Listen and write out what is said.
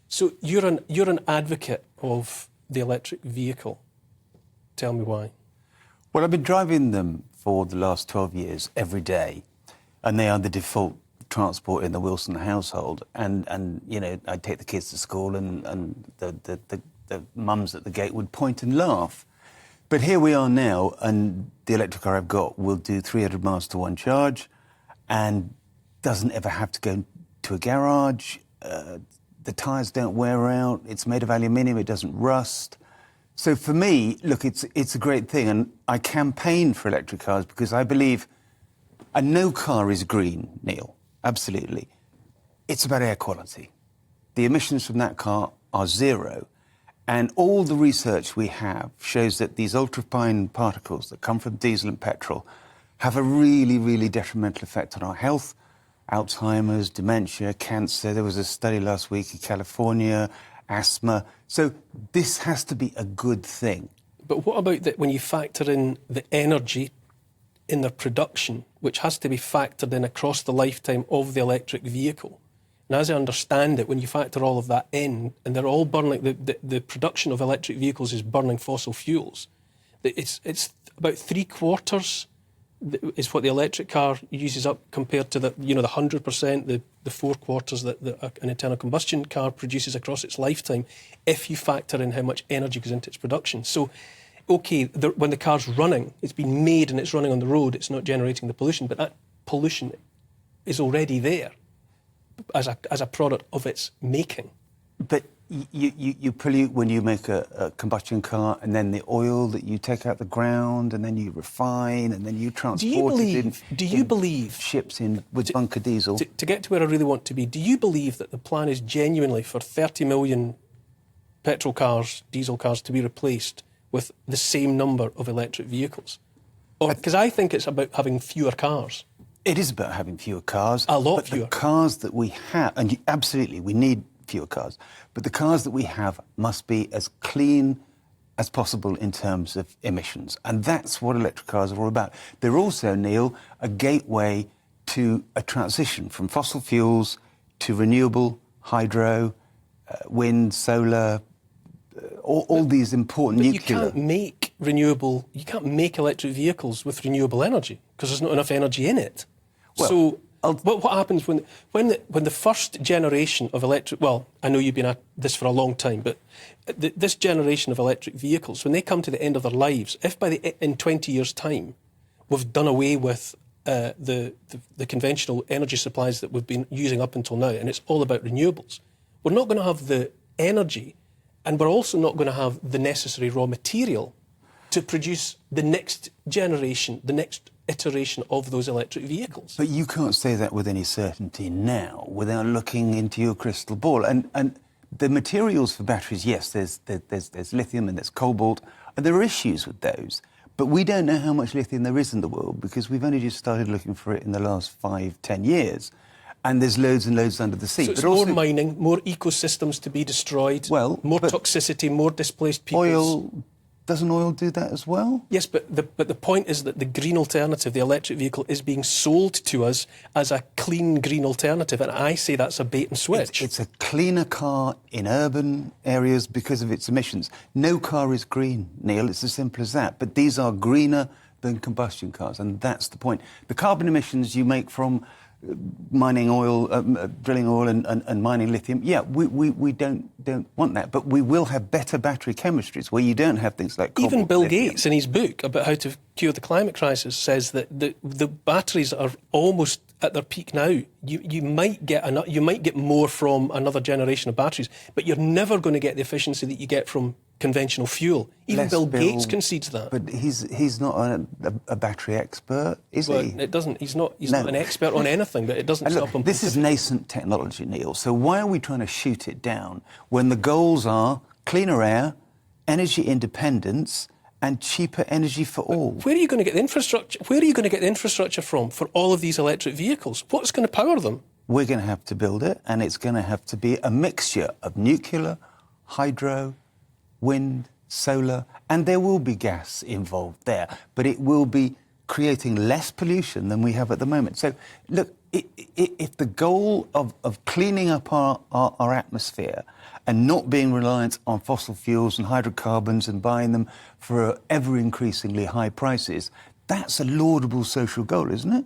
So you're an advocate of the electric vehicle. Tell me why. Well, I've been driving them for the last 12 years every day, and they are the default transport in the Wilson household. And you know, I'd take the kids to school, and the mums at the gate would point and laugh. But here we are now, and the electric car I've got will do 300 miles to one charge and doesn't ever have to go to a garage. The tyres don't wear out. It's made of aluminium. It doesn't rust. So for me, look, it's a great thing. And I campaign for electric cars because I believe, and no car is green, Neil, absolutely. It's about air quality. The emissions from that car are zero. And all the research we have shows that these ultrafine particles that come from diesel and petrol have a really, really detrimental effect on our health. Alzheimer's, dementia, cancer. There was a study last week in California, asthma. So this has to be a good thing. But what about that when you factor in the energy in their production, which has to be factored in across the lifetime of the electric vehicle? And as I understand it, when you factor all of that in, and they're all burning, the production of electric vehicles is burning fossil fuels. It's about 3/4 is what the electric car uses up compared to the 100%, the 4/4 that an internal combustion car produces across its lifetime, if you factor in how much energy goes into its production. So, OK, when the car's running, it's been made and it's running on the road, it's not generating the pollution, but that pollution is already there as a product of its making. But you pollute when you make a combustion car, and then the oil that you take out the ground, and then you refine, and then you transport Do you believe ships in with bunker diesel? To get to where I really want to be, do you believe that the plan is genuinely for 30 million petrol cars, diesel cars to be replaced with the same number of electric vehicles? Because I think it's about having fewer cars. It is about having fewer cars. A lot fewer. But the cars that we have, and absolutely, we need fewer cars, but the cars that we have must be as clean as possible in terms of emissions. And that's what electric cars are all about. They're also, Neil, a gateway to a transition from fossil fuels to renewable, hydro, wind, solar, all these important nuclear. You can't make electric vehicles with renewable energy because there's not enough energy in it. Well, so what happens when the first generation of electric... Well, I know you've been at this for a long time, but this generation of electric vehicles, when they come to the end of their lives, if in 20 years' time we've done away with the conventional energy supplies that we've been using up until now, and it's all about renewables, we're not going to have the energy, and we're also not going to have the necessary raw material to produce the next generation, the next iteration of those electric vehicles. But you can't say that with any certainty now without looking into your crystal ball. And the materials for batteries, yes, there's lithium and there's cobalt, and there are issues with those. But we don't know how much lithium there is in the world because we've only just started looking for it in the last 5-10 years. And there's loads and loads under the sea. So it's more mining, more ecosystems to be destroyed, more toxicity, more displaced people. Doesn't oil do that as well? Yes, but the point is that the green alternative, the electric vehicle, is being sold to us as a clean green alternative, and I say that's a bait and switch. It's a cleaner car in urban areas because of its emissions. No car is green, Neil, it's as simple as that. But these are greener than combustion cars, and that's the point. The carbon emissions you make from mining oil, drilling oil and mining lithium, we don't want that. But we will have better battery chemistries where you don't have things like cobalt. Even Bill Gates, in his book about how to cure the climate crisis, says that the batteries are almost at their peak now. You might get more from another generation of batteries, but you're never going to get the efficiency that you get from conventional fuel. Even Bill Gates concedes that. But he's not a battery expert, is he? It doesn't. He's not an expert on anything, but it doesn't stop him. This is nascent technology, Neil. So why are we trying to shoot it down when the goals are cleaner air, energy independence, and cheaper energy for all? Where are you going to get the infrastructure? Where are you going to get the infrastructure from for all of these electric vehicles? What's going to power them? We're going to have to build it, and it's going to have to be a mixture of nuclear, hydro, wind, solar, and there will be gas involved there, but it will be creating less pollution than we have at the moment. So, look, if the goal of cleaning up our atmosphere and not being reliant on fossil fuels and hydrocarbons and buying them for ever increasingly high prices, that's a laudable social goal, isn't it?